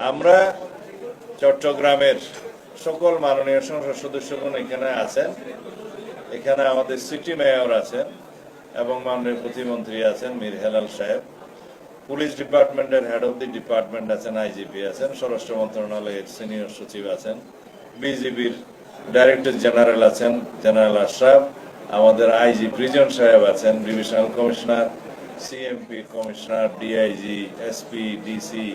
আমরা চট্টগ্রামের সকল মাননীয় সংসদ সদস্যগণ এখানে আছেন। এখানে আমাদের সিটি মেয়র আছেন এবং মাননীয় প্রতিমন্ত্রী আছেন মীর হেলাল সাহেব, পুলিশ ডিপার্টমেন্টের হেড অব দি ডিপার্টমেন্ট আছেন, আইজিপি আছেন, স্বরাষ্ট্র মন্ত্রণালয়ের সিনিয়র সচিব আছেন, বিজিবির ডাইরেক্টর জেনারেল আছেন জেনারেল আশরাফ, আমাদের আইজি প্রিজন সাহেব আছেন, divisional commissioner, CMP commissioner, DIG, SP, DC,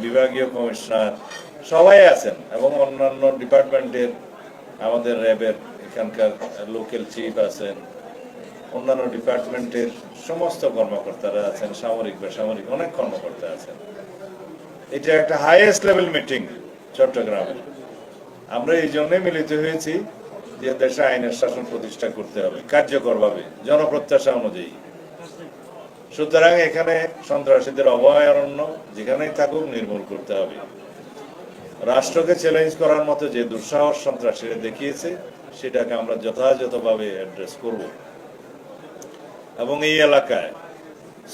বিভাগীয় কমিশনার সবাই আছেন এবং অন্যান্য ডিপার্টমেন্টের আমাদের র্যাবের এখানকার লোকাল চিফ আছেন, অন্যান্য ডিপার্টমেন্টের সমস্ত কর্মকর্তারা আছেন, সামরিক বেসামরিক অনেক কর্মকর্তা আছেন। এটা একটা হাইয়েস্ট লেভেল মিটিং চট্টগ্রামের। আমরা এই জন্য মিলিত হয়েছি যে দেশে আইনের শাসন প্রতিষ্ঠা করতে হবে কার্যকরভাবে, জনপ্রত্যাশা অনুযায়ী। সুতরাং এখানে সন্ত্রাসীদের অভয়ারণ্য যেখানেই থাকুক নির্মূল করতে হবে। রাষ্ট্রকে চ্যালেঞ্জ করার মতো যে দুঃসাহস সন্ত্রাসীরা দেখিয়েছে সেটাকে আমরা যথাযথভাবে অ্যাড্রেস করব এবং এই এলাকায়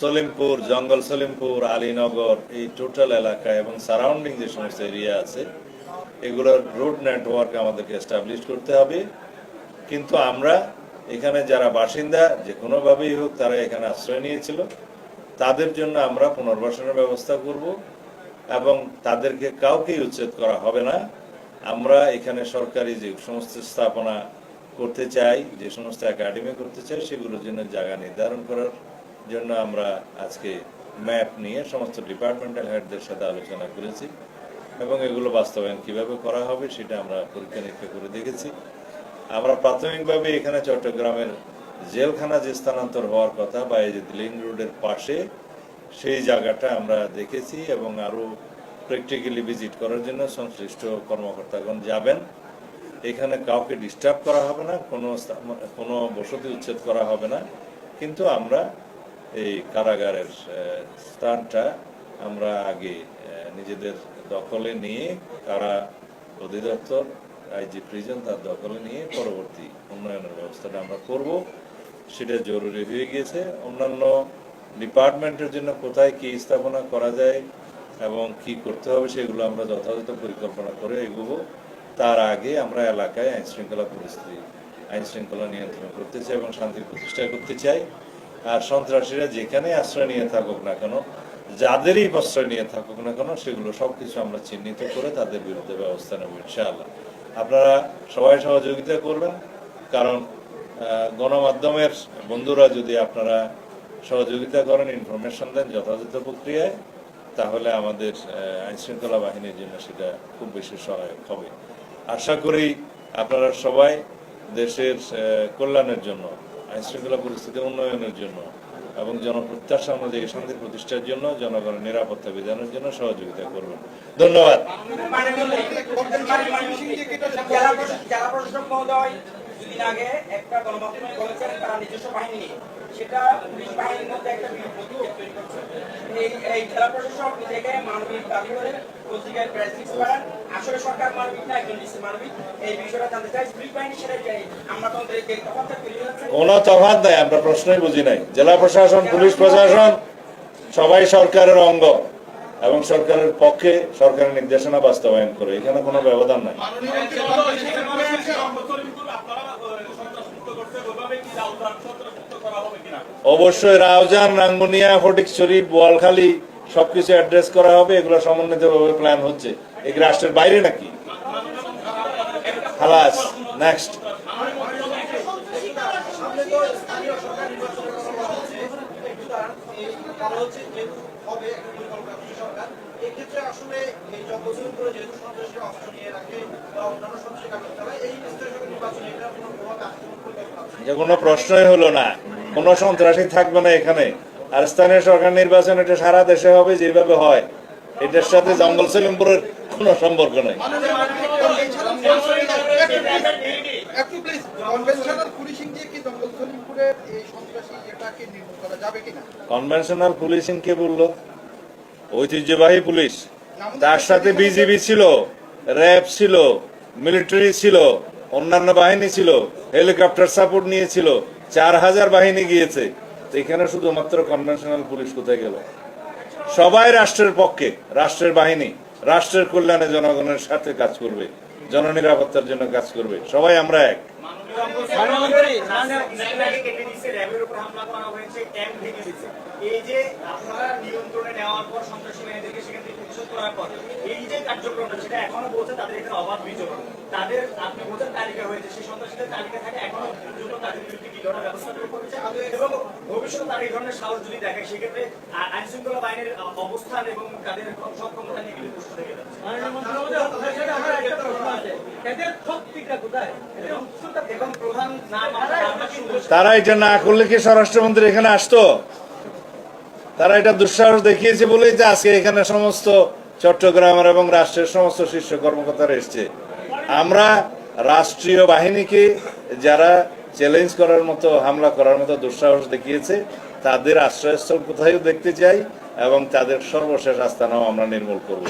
সলিমপুর, জঙ্গল সলিমপুর, আলীনগর, এই টোটাল এলাকায় এবং সারাউন্ডিং যে সমস্ত এরিয়া আছে এগুলোর রোড নেটওয়ার্ক আমাদেরকে এস্টাবলিশ করতে হবে। কিন্তু আমরা এখানে যারা বাসিন্দা যে কোনোভাবেই হোক তারা এখানে আশ্রয় নিয়েছিল তাদের জন্য আমরা পুনর্বাসনের ব্যবস্থা করব এবং তাদেরকে কাউকেই উচ্ছেদ করা হবে না। আমরা এখানে সরকারি যে সমস্ত স্থাপনা করতে চাই, যে সমস্ত একাডেমি করতে চাই সেগুলোর জন্য জায়গা নির্ধারণ করার জন্য আমরা আজকে ম্যাপ নিয়ে সমস্ত ডিপার্টমেন্টাল হেডদের সাথে আলোচনা করেছি এবং এগুলো বাস্তবায়ন কিভাবে করা হবে সেটা আমরা পরীক্ষা নিরীক্ষা করে দেখেছি। আমরা প্রাথমিকভাবে এখানে চট্টগ্রামের জেলখানা যে স্থানান্তর হওয়ার কথা বা এই যে লিং রোডের পাশে সেই জায়গাটা আমরা দেখেছি এবং আরো প্র্যাকটিক্যালি ভিজিট করার জন্য সংশ্লিষ্ট কর্মকর্তাগণ যাবেন। এখানে কাউকে ডিস্টার্ব করা হবে না, কোনো বসতি উচ্ছেদ করা হবে না, কিন্তু আমরা এই কারাগারের স্থানটা আমরা আগে নিজেদের দখলে নিয়ে কারা অধিদপ্তর, আইজি প্রিজন তার দখলে নিয়ে পরবর্তী উন্নয়নের ব্যবস্থাটা আমরা করব। সেটা জরুরি হয়ে গিয়েছে। অন্যান্য ডিপার্টমেন্টের জন্য কোথায় কি স্থাপনা করা যায় এবং কি করতে হবে সেগুলো আমরা যথাযথ পরিকল্পনা করে এগোবো। তার আগে আমরা এলাকায় আইন শৃঙ্খলা নিয়ন্ত্রণ করতে চাই এবং শান্তি প্রতিষ্ঠা করতে চাই। আর সন্ত্রাসীরা যেখানে আশ্রয় নিয়ে থাকুক না কেন, যাদেরই প্রশ্রয় নিয়ে থাকুক না কেন, সেগুলো সবকিছু আমরা চিহ্নিত করে তাদের বিরুদ্ধে ব্যবস্থা নেব ইনশাআল্লাহ। আপনারা সবাই সহযোগিতা করবেন, কারণ গণমাধ্যমের বন্ধুরা যদি আপনারা সহযোগিতা করেন, ইনফরমেশন দেন যথাযথ প্রক্রিয়ায়, তাহলে আমাদের আইন শৃঙ্খলা বাহিনীর জন্য সেটা খুব বেশি সহায়ক হবে। আশা করি আপনারা সবাই দেশের কল্যাণের জন্য, আইন শৃঙ্খলা পরিস্থিতি উন্নয়নের জন্য এবং জনপ্রত্যাশা অনুযায়ী শান্তি প্রতিষ্ঠার জন্য, জনগণের নিরাপত্তা বিধানের জন্য সহযোগিতা করবেন। ধন্যবাদ। দুদিন আগে একটা গণমাধ্যমে বলেছেন তারা নিজস্ব বাহিনী নিয়ে, সেটা পুলিশ বাহিনীর মধ্যে একটা প্রতিক্রিয়া তৈরি করছে। এই জেলা প্রশাসক নিজেকে মানবিক দাবি করে পত্রিকায় প্রেস রিলিজ করেন। আসলে সরকার মানবিক না, একজন ডিসি মানবিক। এই বিষয়টা জানতে চাই, পুলিশ বাহিনী সেটা চাই আমরা তো কোনো তফাৎ নাই, আমরা প্রশ্নই বুঝি নাই। জেলা প্রশাসন, পুলিশ প্রশাসন সবাই সরকারের অঙ্গ এবং সরকারের পক্ষে সরকারের নির্দেশনা বাস্তবায়ন করে, এখানে কোনো ব্যবধান নাই। অবশ্যই রাউজান, রাঙ্গুনিয়া, ফটিকছড়ি, বোয়ালখালী সবকিছু অ্যাড্রেস করা হবে। এগুলো সমন্বিতভাবে প্ল্যান হচ্ছে। এগুলো রাষ্ট্রের বাইরে নাকি? খালাস, নেক্সট। যে কোনো প্রশ্নই হলো না, কোনো সন্ত্রাসী থাকবে না এখানে। আর স্থানীয় সরকার নির্বাচন এটা সারা দেশে হবে যেভাবে হয়, এটার সাথে জঙ্গল সলিমপুরের কোনো সম্পর্ক নেই। কনভেনশনাল পুলিশিং কে বললো? ঐতিহ্যবাহী পুলিশ, তার সাথে বিজিবি ছিল, র্যাব ছিল, মিলিটারি ছিল, অন্যান্য বাহিনী ছিল, হেলিকপ্টার সাপোর্ট নিয়েছিল, 4000 বাহিনী গিয়েছে। এখানে শুধুমাত্র কনভেনশনাল পুলিশ কোথায় গেল? সবাই রাষ্ট্রের পক্ষে, রাষ্ট্রের বাহিনী রাষ্ট্রের কল্যাণে জনগণের সাথে কাজ করবে, জননিরাপত্তার জন্য কাজ করবে, সবাই আমরা এক। এই যে আপনারা নিয়ন্ত্রণে নেওয়ার পর সন্ত্রাসী বাহিনীদেরকে সেখান থেকে প্রতিশোধ করার পর এই যে কার্যক্রমটা সেটা এখনো বলছে তাদের এখানে অবাধ বিচরণ, তাদের আপনি বলছেন তালিকা হয়েছে, সেই সন্ত্রাসীদের তালিকা থাকে এখনো পর্যন্ত তাদের বিরুদ্ধে কি ধরনের ব্যবস্থা গ্রহণ করতে চান এবং ভবিষ্যতে তারা এই ধরনের সাহস যদি দেখায় সেক্ষেত্রে আইন শৃঙ্খলা বাহিনীর অবস্থান এবং তাদের সক্ষমতা নিয়ে কিন্তু প্রশ্ন থেকে যাচ্ছে। এবং প্রধান নাম তারা এটা না করলে কি স্বরাষ্ট্রমন্ত্রী এখানে আসতো? তারা এটা দুঃসাহস দেখিয়েছে বলেই তো আজকে এখানে সমস্ত চট্টগ্রামের এবং রাষ্ট্রের সমস্ত শীর্ষ কর্মকর্তারা এসছে। আমরা রাষ্ট্রীয় বাহিনীকে যারা চ্যালেঞ্জ করার মতো, হামলা করার মতো দুঃসাহস দেখিয়েছে, তাদের আশ্রয়স্থল কোথায় দেখতে চাই এবং তাদের সর্বশেষ আস্তানাও আমরা নির্মূল করব।